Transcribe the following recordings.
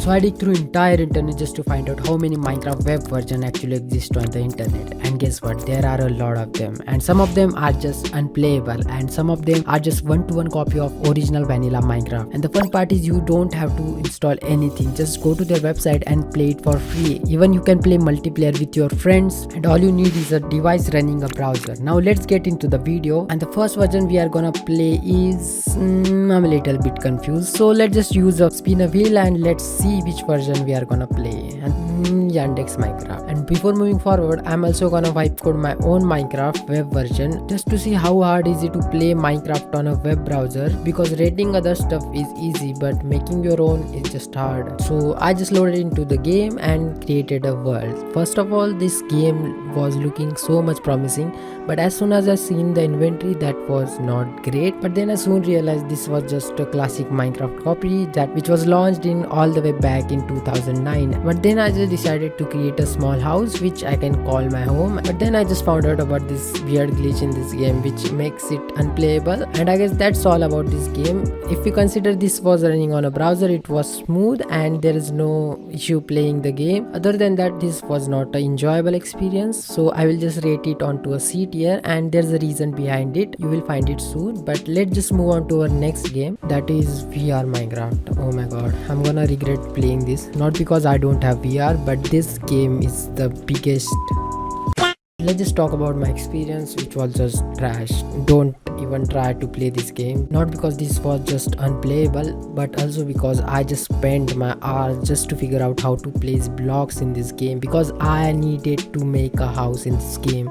So I dig through entire internet just to find out how many Minecraft web version actually exist on the internet. And guess what? There are a lot of them. And some of them are just unplayable. And some of them are just one-to-one copy of original vanilla Minecraft. And the fun part is you don't have to install anything. Just go to their website and play it for free. Even you can play multiplayer with your friends. And all you need is a device running a browser. Now let's get into the video. And the first version we are gonna play is... I'm a little bit confused. So let's just use a spin a wheel and let's see which version we are gonna play. And Yandex Minecraft. And before moving forward, I'm also gonna wipe code my own Minecraft web version just to see how hard is it to play Minecraft on a web browser, because rating other stuff is easy but making your own is just hard. So I just loaded into the game and created a world. First of all, this game was looking so much promising, but as soon as I seen the inventory, that was not great. But then I soon realized this was just a classic Minecraft copy which was launched in all the way back in 2009. But then I just decided to create a small house which I can call my home. But then I just found out about this weird glitch in this game which makes it unplayable. And I guess that's all about this game. If we consider this was running on a browser, it was smooth and there is no issue playing the game. Other than that, this was not an enjoyable experience. So I will just rate it onto a C tier, and there's a reason behind it. You will find it soon. But let's just move on to our next game, that is VR Minecraft. Oh my god, I'm gonna regret playing this. Not because I don't have VR, but this game is the biggest. Let's just talk about my experience, which was just trash. Don't even try to play this game. Not because this was just unplayable, but also because I just spent my hours just to figure out how to place blocks in this game, because I needed to make a house in this game,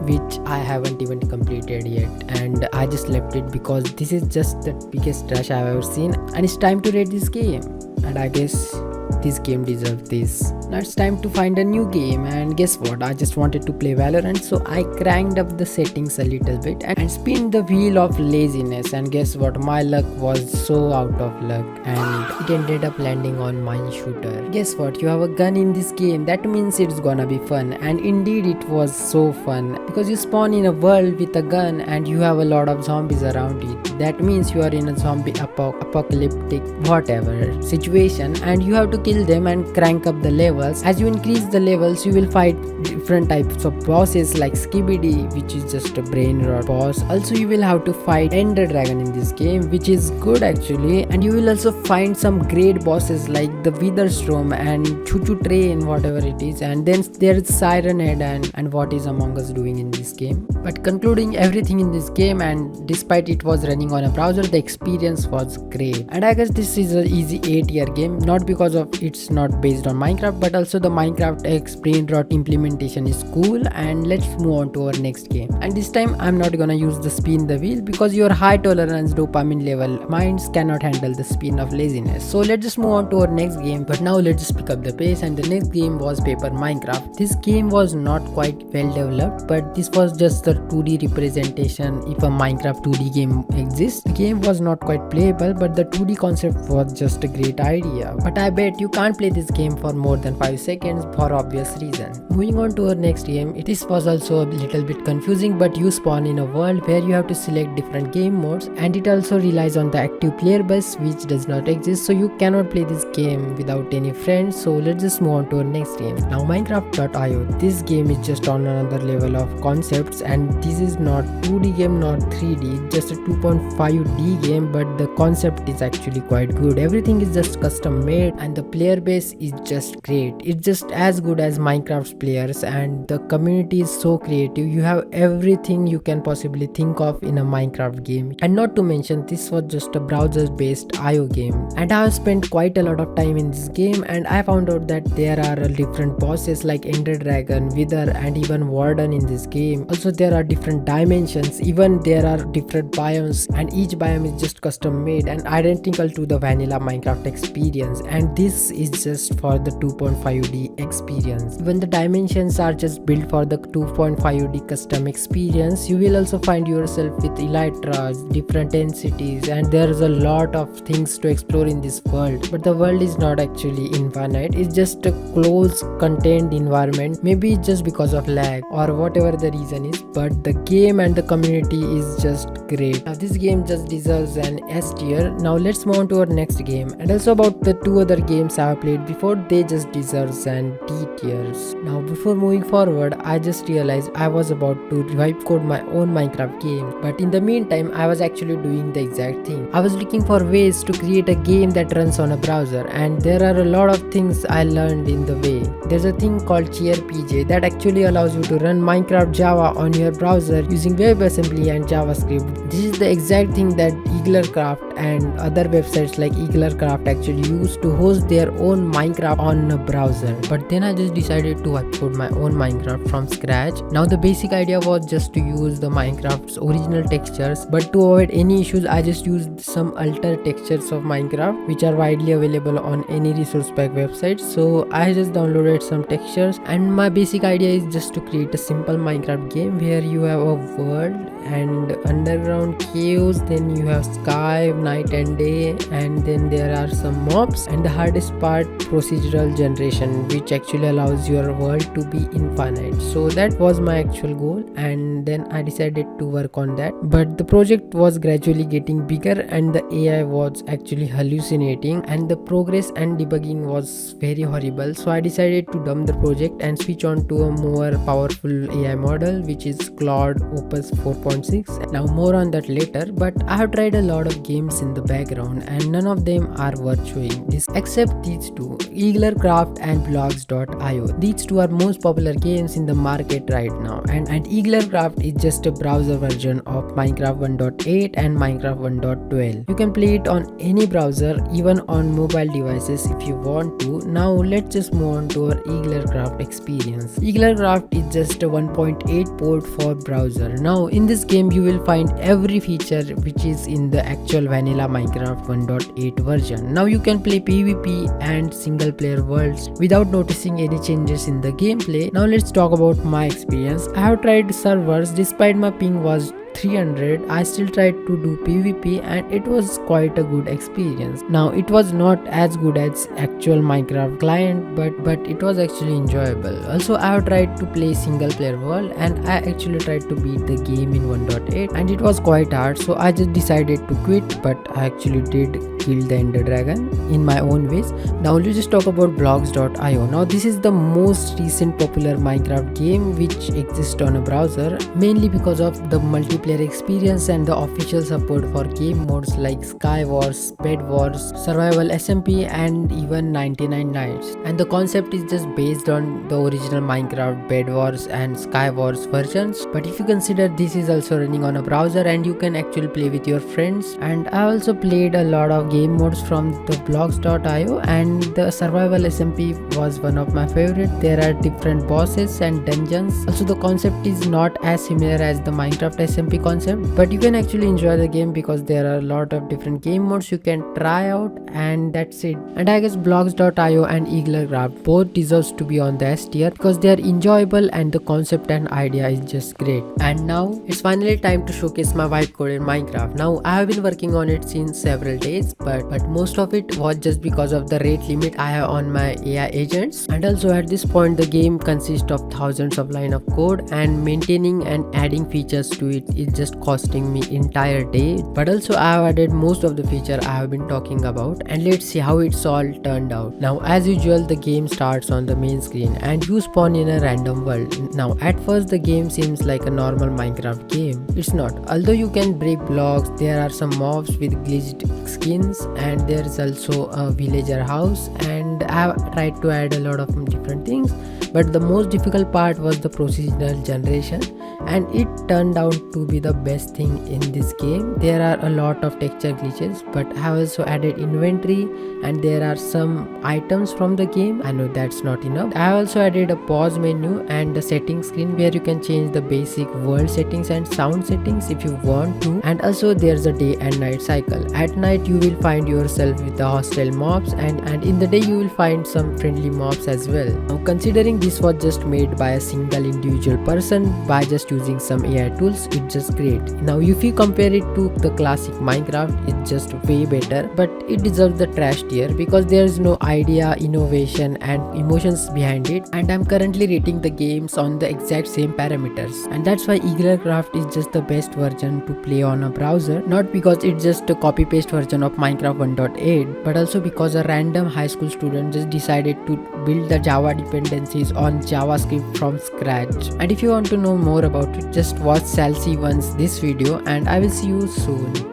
which I haven't even completed yet, and I just left it because this is just the biggest trash I've ever seen. And it's time to rate this game, and I guess this game deserves this. Now it's time to find a new game, and guess what? I just wanted to play Valorant, so I cranked up the settings a little bit and spin the wheel of laziness, and guess what? My luck was so out of luck and it ended up landing on mine shooter. Guess what? You have a gun in this game. That means it's gonna be fun, and indeed it was so fun because you spawn in a world with a gun and you have a lot of zombies around it. That means you are in a zombie apocalyptic whatever situation, and you have to kill them and crank up the levels. As you increase the levels, you will fight different types of bosses like Skibidi, which is just a brain rot boss. Also, you will have to fight Ender Dragon in this game, which is good actually. And you will also find some great bosses like the Witherstorm and Choo Choo Train, whatever it is. And then there's Siren Head and what is Among Us doing in this game. But concluding everything in this game, and despite it was running on a browser, the experience was great. And I guess this is an easy 8-tier game, not because of it's not based on Minecraft, but also the Minecraft X brain rot implementation is cool. And let's move on to our next game, and this time I'm not gonna use the spin the wheel because your high tolerance dopamine level minds cannot handle the spin of laziness. So let's just move on to our next game. But now let's just pick up the pace, and the next game was Paper Minecraft. This game was not quite well developed, but this was just the 2D representation if a Minecraft 2D game exists. The game was not quite playable, but the 2D concept was just a great idea. But I bet you can't play this game for more than 5 seconds for obvious reason. Moving on to our next game, this was also a little bit confusing, but you spawn in a world where you have to select different game modes, and it also relies on the active player base, which does not exist, so you cannot play this game without any friends. So let's just move on to our next game. Now Minecraft.io, this game is just on another level of concepts, and this is not 2D game, not 3D, just a 2.5D game, but the concept is actually quite good. Everything is just custom made and the player base is just great. It's just as good as Minecraft's players, and the community is so creative. You have everything you can possibly think of in a Minecraft game. And not to mention, this was just a browser based IO game, and I have spent quite a lot of time in this game, and I found out that there are different bosses like Ender Dragon, Wither, and even Warden in this game. Also there are different dimensions, even there are different biomes, and each biome is just custom made and identical to the vanilla Minecraft experience, and this is just for the 2.5D experience. Even the dimensions are just built for the 2.5D custom experience. You will also find yourself with elytras, different densities, and there's a lot of things to explore in this world. But the world is not actually infinite, it's just a closed contained environment. Maybe it's just because of lag or whatever the reason is, but the game and the community is just great. Now this game just deserves an S tier. Now let's move on to our next game. And also about the two other games games I have played before, they just deserve an D tiers. Now before moving forward, I just realized I was about to revive code my own Minecraft game, but in the meantime I was actually doing the exact thing. I was looking for ways to create a game that runs on a browser, and there are a lot of things I learned in the way. There's a thing called CheerPJ that actually allows you to run Minecraft Java on your browser using WebAssembly and JavaScript. This is the exact thing that EaglerCraft and other websites like EaglerCraft actually use to host their own Minecraft on a browser. But then I just decided to upload my own Minecraft from scratch. Now the basic idea was just to use the Minecraft's original textures, but to avoid any issues I just used some altered textures of Minecraft which are widely available on any resource pack website. So I just downloaded some textures, and my basic idea is just to create a simple Minecraft game where you have a world and underground caves, then you have sky, night and day, and then there are some mobs, and the hardest part, procedural generation, which actually allows your world to be infinite. So that was my actual goal, and then I decided to work on that. But the project was gradually getting bigger and the AI was actually hallucinating and the progress and debugging was very horrible. So I decided to dump the project and switch on to a more powerful AI model, which is Claude Opus 4.6. Now more on that later, but I have tried a lot of games in the background and none of them are worth showing this except these two, EaglerCraft and blogs.io. These two are most popular games in the market right now, and EaglerCraft is just a browser version of Minecraft 1.8 and Minecraft 1.12. You can play it on any browser, even on mobile devices if you want to. Now let's just move on to our EaglerCraft experience. EaglerCraft is just a 1.8 port for browser. Now in this game you will find every feature which is in the actual vanilla Minecraft 1.8 version. Now you can play PvP and single player worlds without noticing any changes in the gameplay. Now let's talk about my experience. I have tried servers. Despite my ping was 300, I still tried to do PvP and it was quite a good experience. Now it was not as good as actual Minecraft client, but it was actually enjoyable. Also I have tried to play single player world and I actually tried to beat the game in 1.8 and it was quite hard, so I just decided to quit, but I actually did kill the ender dragon in my own ways. Now let's just talk about blogs.io. Now this is the most recent popular Minecraft game which exists on a browser, mainly because of the multiplayer experience and the official support for game modes like Skywars, Bedwars, Survival SMP and even 99 Nights. And the concept is just based on the original Minecraft Bedwars and Skywars versions, but if you consider this is also running on a browser and you can actually play with your friends. And I also played a lot of game modes from the blogs.io and the Survival SMP was one of my favorite. There are different bosses and dungeons. Also the concept is not as similar as the Minecraft SMP concept, but you can actually enjoy the game because there are a lot of different game modes you can try out, and that's it. And I guess blogs.io and EaglerCraft both deserves to be on the S tier because they are enjoyable and the concept and idea is just great. And now it's finally time to showcase my vibe code in Minecraft. Now I have been working on it since several days, but most of it was just because of the rate limit I have on my AI agents, and also at this point the game consists of thousands of lines of code and maintaining and adding features to it is just costing me entire day. But also I have added most of the feature I have been talking about, and let's see how it's all turned out. Now as usual the game starts on the main screen and you spawn in a random world. Now at first the game seems like a normal Minecraft game. It's not. Although you can break blocks, there are some mobs with glitched skins and there is also a villager house, and I have tried to add a lot of different things, but the most difficult part was the procedural generation, and it turned out to be the best thing in this game. There are a lot of texture glitches, but I have also added inventory and there are some items from the game. I know that's not enough. I have also added a pause menu and the settings screen where you can change the basic world settings and sound settings if you want to, and also there's a day and night cycle. At night you will find yourself with the hostile mobs, and in the day you will find some friendly mobs as well. Now considering this was just made by a single individual person by just using some AI tools, it's just great. Now if you compare it to the classic Minecraft, it's just way better, but it deserves the trash tier because there is no idea, innovation and emotions behind it, and I'm currently rating the games on the exact same parameters, and that's why EaglerCraft is just the best version to play on a browser, not because it's just a copy paste version of Minecraft 1.8, but also because a random high school student just decided to build the Java dependencies on JavaScript from scratch. And if you want to know more about it, just watch Salsy One's this video, and I will see you soon.